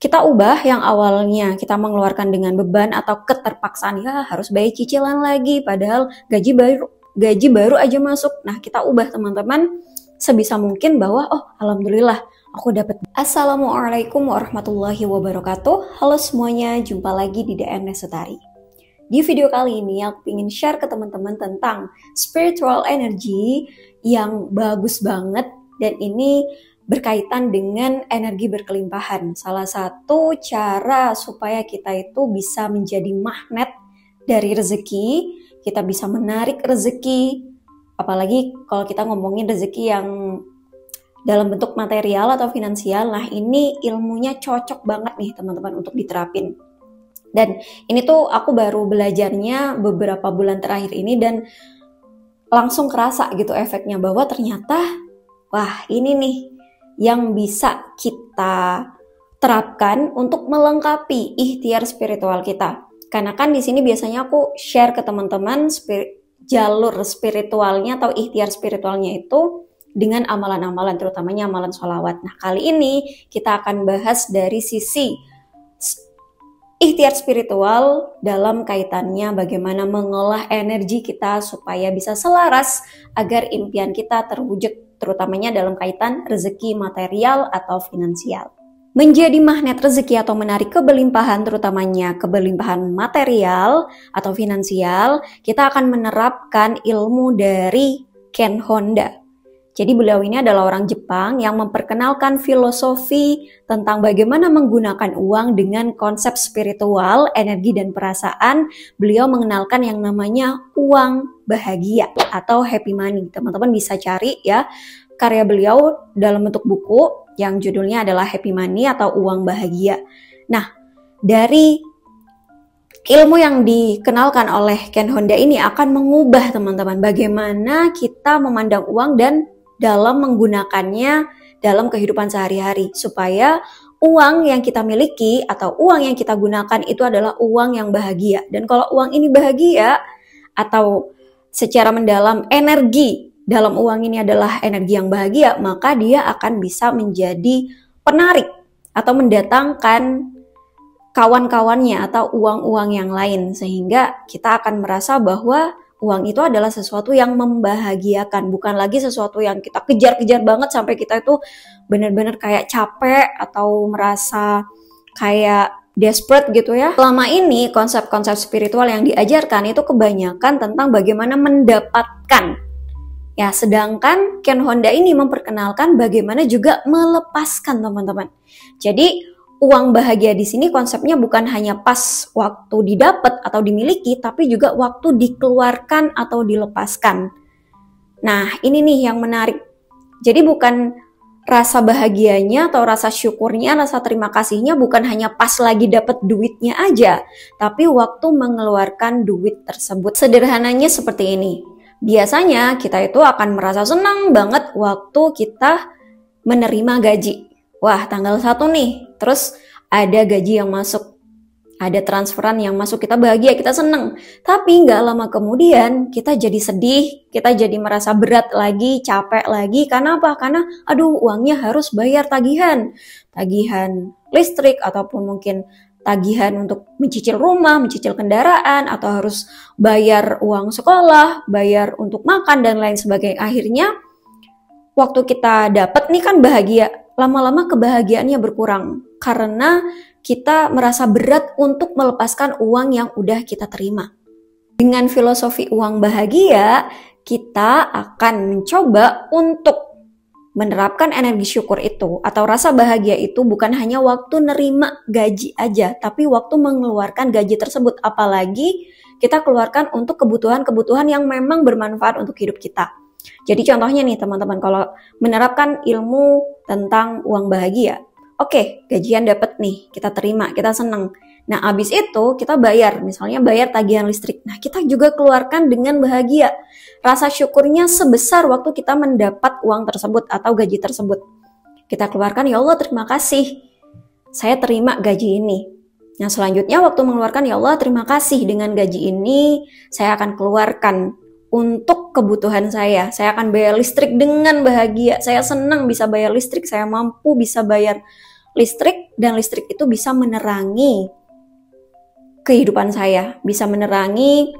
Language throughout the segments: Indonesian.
Kita ubah yang awalnya kita mengeluarkan dengan beban atau keterpaksaan, ya harus bayar cicilan lagi, padahal gaji baru aja masuk. Nah, kita ubah teman-teman sebisa mungkin bahwa oh alhamdulillah aku dapat. Assalamualaikum warahmatullahi wabarakatuh. Halo semuanya, jumpa lagi di DM Nesutari. Di video kali ini aku ingin share ke teman-teman tentang spiritual energy yang bagus banget, dan ini berkaitan dengan energi berkelimpahan. Salah satu cara supaya kita itu bisa menjadi magnet dari rezeki, kita bisa menarik rezeki, apalagi kalau kita ngomongin rezeki yang dalam bentuk material atau finansial. Nah, ini ilmunya cocok banget nih teman-teman untuk diterapin. Dan ini tuh aku baru belajarnya beberapa bulan terakhir ini, dan langsung kerasa gitu efeknya bahwa ternyata wah ini nih yang bisa kita terapkan untuk melengkapi ikhtiar spiritual kita. Karena kan di sini biasanya aku share ke teman-teman jalur spiritualnya atau ikhtiar spiritualnya itu dengan amalan-amalan, terutamanya amalan sholawat. Nah, kali ini kita akan bahas dari sisi ikhtiar spiritual dalam kaitannya bagaimana mengolah energi kita supaya bisa selaras agar impian kita terwujud, terutamanya dalam kaitan rezeki material atau finansial. Menjadi magnet rezeki atau menarik kebelimpahan, terutamanya kebelimpahan material atau finansial, kita akan menerapkan ilmu dari Ken Honda. Jadi beliau ini adalah orang Jepang yang memperkenalkan filosofi tentang bagaimana menggunakan uang dengan konsep spiritual, energi, dan perasaan. Beliau mengenalkan yang namanya uang bahagia atau happy money. Teman-teman bisa cari ya karya beliau dalam bentuk buku yang judulnya adalah Happy Money atau Uang Bahagia. Nah, dari ilmu yang dikenalkan oleh Ken Honda ini akan mengubah teman-teman bagaimana kita memandang uang dan dalam menggunakannya dalam kehidupan sehari-hari, supaya uang yang kita miliki atau uang yang kita gunakan itu adalah uang yang bahagia. Dan kalau uang ini bahagia atau secara mendalam energi dalam uang ini adalah energi yang bahagia, maka dia akan bisa menjadi penarik atau mendatangkan kawan-kawannya atau uang-uang yang lain, sehingga kita akan merasa bahwa uang itu adalah sesuatu yang membahagiakan, bukan lagi sesuatu yang kita kejar-kejar banget sampai kita itu benar-benar kayak capek atau merasa kayak desperate gitu ya. Selama ini konsep-konsep spiritual yang diajarkan itu kebanyakan tentang bagaimana mendapatkan. Ya, sedangkan Ken Honda ini memperkenalkan bagaimana juga melepaskan, teman-teman. Jadi uang bahagia di sini konsepnya bukan hanya pas waktu didapat atau dimiliki, tapi juga waktu dikeluarkan atau dilepaskan. Nah, ini nih yang menarik. Jadi bukan rasa bahagianya atau rasa syukurnya, rasa terima kasihnya bukan hanya pas lagi dapat duitnya aja, tapi waktu mengeluarkan duit tersebut. Sederhananya seperti ini. Biasanya kita itu akan merasa senang banget waktu kita menerima gaji. Wah, tanggal 1 nih, terus ada gaji yang masuk, ada transferan yang masuk, kita bahagia, kita seneng. Tapi nggak lama kemudian kita jadi sedih, kita jadi merasa berat lagi, capek lagi. Karena apa? Karena aduh, uangnya harus bayar tagihan listrik, ataupun mungkin tagihan untuk mencicil rumah, mencicil kendaraan, atau harus bayar uang sekolah, bayar untuk makan, dan lain sebagainya. Akhirnya waktu kita dapat nih kan bahagia, lama-lama kebahagiaannya berkurang karena kita merasa berat untuk melepaskan uang yang udah kita terima. Dengan filosofi uang bahagia, kita akan mencoba untuk menerapkan energi syukur itu atau rasa bahagia itu bukan hanya waktu nerima gaji aja, tapi waktu mengeluarkan gaji tersebut, apalagi kita keluarkan untuk kebutuhan-kebutuhan yang memang bermanfaat untuk hidup kita. Jadi contohnya nih teman-teman, kalau menerapkan ilmu tentang uang bahagia, oke, gajian dapat nih, kita terima, kita seneng. Nah, abis itu kita bayar, misalnya bayar tagihan listrik. Nah, kita juga keluarkan dengan bahagia. Rasa syukurnya sebesar waktu kita mendapat uang tersebut atau gaji tersebut. Kita keluarkan, ya Allah terima kasih, saya terima gaji ini. Nah, selanjutnya waktu mengeluarkan, ya Allah terima kasih, dengan gaji ini saya akan keluarkan untuk kebutuhan saya akan bayar listrik dengan bahagia, saya senang bisa bayar listrik, saya mampu bisa bayar listrik, dan listrik itu bisa menerangi kehidupan saya, bisa menerangi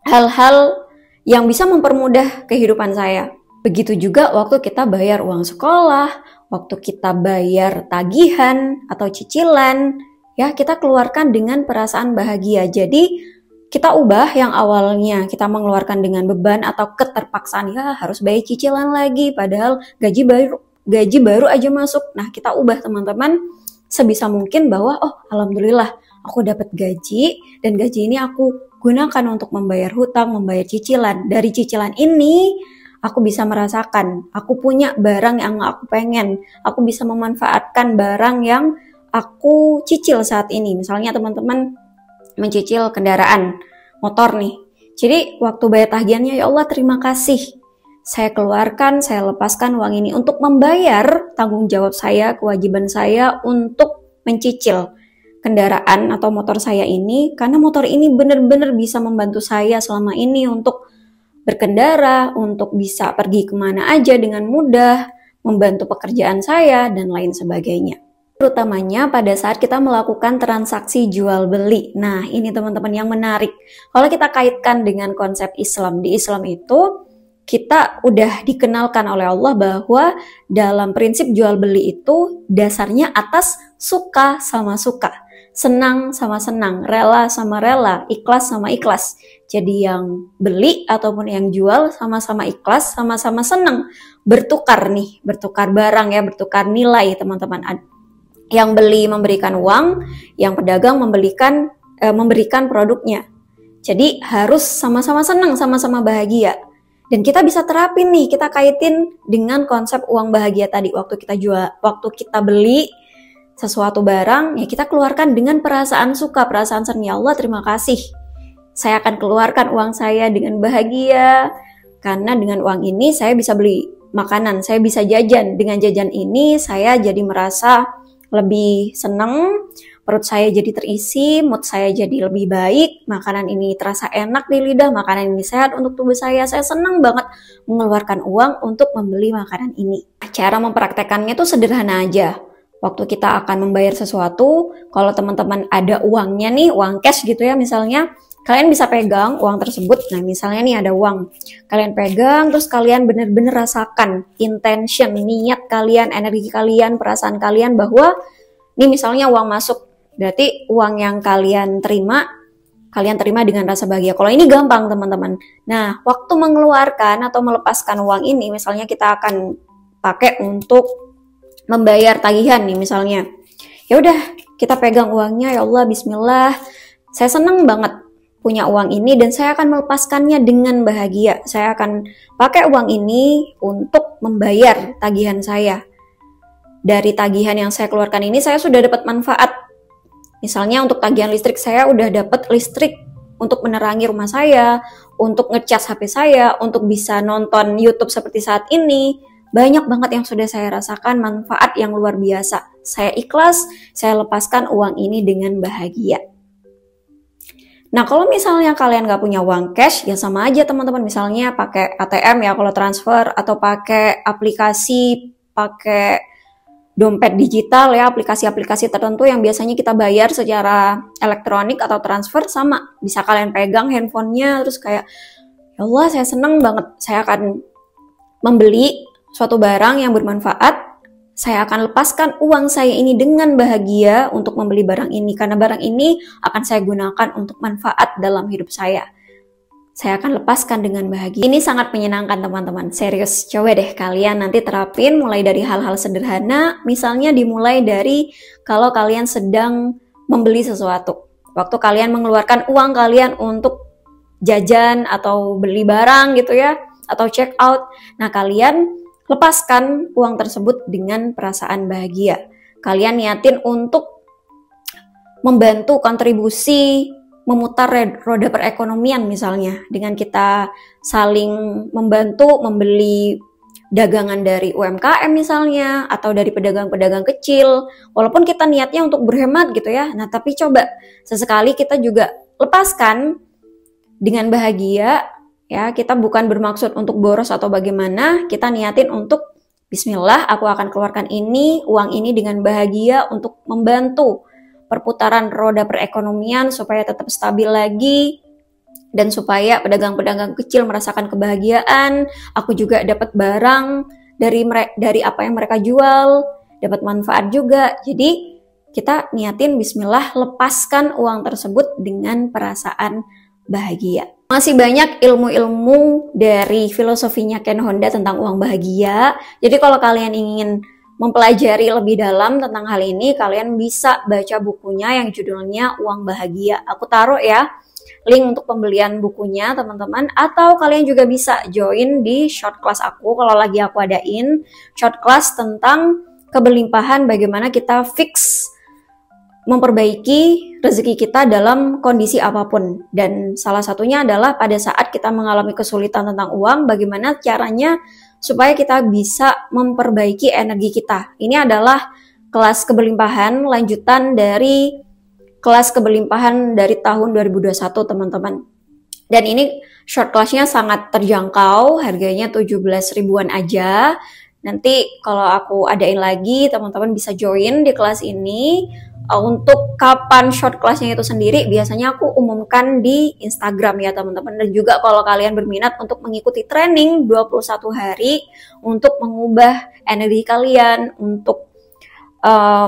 hal-hal yang bisa mempermudah kehidupan saya. Begitu juga waktu kita bayar uang sekolah, waktu kita bayar tagihan atau cicilan, ya kita keluarkan dengan perasaan bahagia. Jadi kita ubah yang awalnya kita mengeluarkan dengan beban atau keterpaksaan, ya harus bayar cicilan lagi padahal gaji baru aja masuk. Nah, kita ubah teman-teman sebisa mungkin bahwa alhamdulillah aku dapat gaji, dan gaji ini aku gunakan untuk membayar hutang, membayar cicilan. Dari cicilan ini aku bisa merasakan aku punya barang yang aku pengen, aku bisa memanfaatkan barang yang aku cicil saat ini. Misalnya teman-teman mencicil kendaraan motor nih, jadi waktu bayar tagihannya, ya Allah terima kasih, saya keluarkan, saya lepaskan uang ini untuk membayar tanggung jawab saya, kewajiban saya untuk mencicil kendaraan atau motor saya ini, karena motor ini benar-benar bisa membantu saya selama ini untuk berkendara, untuk bisa pergi kemana aja dengan mudah, membantu pekerjaan saya, dan lain sebagainya. Terutamanya pada saat kita melakukan transaksi jual beli. Nah, ini teman-teman yang menarik. Kalau kita kaitkan dengan konsep Islam, di Islam itu kita udah dikenalkan oleh Allah bahwa dalam prinsip jual beli itu dasarnya atas suka sama suka, senang sama senang, rela sama rela, ikhlas sama ikhlas. Jadi yang beli ataupun yang jual sama-sama ikhlas, sama-sama senang, bertukar nih, bertukar barang ya, bertukar nilai teman-teman. Yang beli memberikan uang, yang pedagang memberikan produknya. Jadi harus sama-sama senang, sama-sama bahagia. Dan kita bisa terapin nih, kita kaitin dengan konsep uang bahagia tadi. Waktu kita beli sesuatu barang, ya kita keluarkan dengan perasaan suka, perasaan senang. Ya Allah terima kasih, saya akan keluarkan uang saya dengan bahagia, karena dengan uang ini saya bisa beli makanan, saya bisa jajan. Dengan jajan ini saya jadi merasa lebih senang, perut saya jadi terisi, mood saya jadi lebih baik, makanan ini terasa enak di lidah, makanan ini sehat untuk tubuh saya senang banget mengeluarkan uang untuk membeli makanan ini. Cara mempraktekannya tuh sederhana aja. Waktu kita akan membayar sesuatu, kalau teman-teman ada uangnya nih, uang cash gitu ya misalnya, kalian bisa pegang uang tersebut. Nah misalnya nih ada uang, kalian pegang, terus kalian benar-benar rasakan intention, niat kalian, energi kalian, perasaan kalian bahwa ini misalnya uang masuk, berarti uang yang kalian terima dengan rasa bahagia. Kalau ini gampang teman-teman. Nah waktu mengeluarkan atau melepaskan uang ini, misalnya kita akan pakai untuk membayar tagihan nih misalnya. Ya udah, kita pegang uangnya, ya Allah bismillah, saya senang banget punya uang ini dan saya akan melepaskannya dengan bahagia. Saya akan pakai uang ini untuk membayar tagihan saya. Dari tagihan yang saya keluarkan ini saya sudah dapat manfaat. Misalnya untuk tagihan listrik, saya udah dapat listrik untuk menerangi rumah saya, untuk ngecas HP saya, untuk bisa nonton YouTube seperti saat ini. Banyak banget yang sudah saya rasakan, manfaat yang luar biasa. Saya ikhlas, saya lepaskan uang ini dengan bahagia. Nah kalau misalnya kalian nggak punya uang cash, ya sama aja teman-teman. Misalnya pakai ATM ya kalau transfer, atau pakai aplikasi, pakai dompet digital ya, aplikasi-aplikasi tertentu yang biasanya kita bayar secara elektronik atau transfer, sama. Bisa kalian pegang handphonenya, terus kayak, ya Allah saya seneng banget, saya akan membeli suatu barang yang bermanfaat, saya akan lepaskan uang saya ini dengan bahagia untuk membeli barang ini, karena barang ini akan saya gunakan untuk manfaat dalam hidup saya. Saya akan lepaskan dengan bahagia. Ini sangat menyenangkan teman-teman, serius. Coba deh kalian nanti terapin mulai dari hal-hal sederhana, misalnya dimulai dari kalau kalian sedang membeli sesuatu. Waktu kalian mengeluarkan uang kalian untuk jajan atau beli barang gitu ya, atau check out. Nah kalian lepaskan uang tersebut dengan perasaan bahagia. Kalian niatin untuk membantu kontribusi memutar roda perekonomian misalnya, dengan kita saling membantu membeli dagangan dari UMKM misalnya, atau dari pedagang-pedagang kecil, walaupun kita niatnya untuk berhemat gitu ya. Nah tapi coba sesekali kita juga lepaskan dengan bahagia. Ya, kita bukan bermaksud untuk boros atau bagaimana, kita niatin untuk Bismillah, aku akan keluarkan uang ini dengan bahagia untuk membantu perputaran roda perekonomian supaya tetap stabil lagi, dan supaya pedagang-pedagang kecil merasakan kebahagiaan. Aku juga dapat barang dari apa yang mereka jual, dapat manfaat juga. Jadi kita niatin bismillah, lepaskan uang tersebut dengan perasaan bahagia. Masih banyak ilmu-ilmu dari filosofinya Ken Honda tentang uang bahagia. Jadi kalau kalian ingin mempelajari lebih dalam tentang hal ini, kalian bisa baca bukunya yang judulnya Uang Bahagia. Aku taruh ya link untuk pembelian bukunya teman-teman, atau kalian juga bisa join di short class aku kalau lagi aku adain short class tentang keberlimpahan, bagaimana kita fix memperbaiki rezeki kita dalam kondisi apapun. Dan salah satunya adalah pada saat kita mengalami kesulitan tentang uang, bagaimana caranya supaya kita bisa memperbaiki energi kita. Ini adalah kelas keberlimpahan lanjutan dari kelas keberlimpahan dari tahun 2021 teman-teman. Dan ini short classnya sangat terjangkau, harganya 17 ribuan aja. Nanti kalau aku adain lagi, teman-teman bisa join di kelas ini. Untuk kapan short classnya itu sendiri, biasanya aku umumkan di Instagram ya teman-teman. Dan juga kalau kalian berminat untuk mengikuti training 21 hari untuk mengubah energi kalian, untuk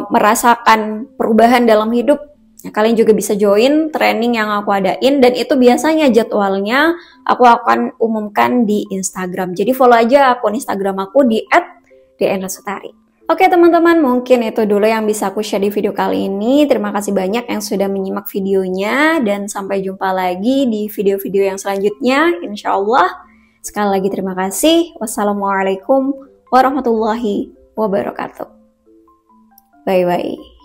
merasakan perubahan dalam hidup, nah, kalian juga bisa join training yang aku adain, dan itu biasanya jadwalnya aku akan umumkan di Instagram. Jadi follow aja akun Instagram aku di @dnlestari. Oke teman-teman, mungkin itu dulu yang bisa aku share di video kali ini. Terima kasih banyak yang sudah menyimak videonya, dan sampai jumpa lagi di video-video yang selanjutnya, insya Allah. Sekali lagi terima kasih. Wassalamualaikum warahmatullahi wabarakatuh. Bye-bye.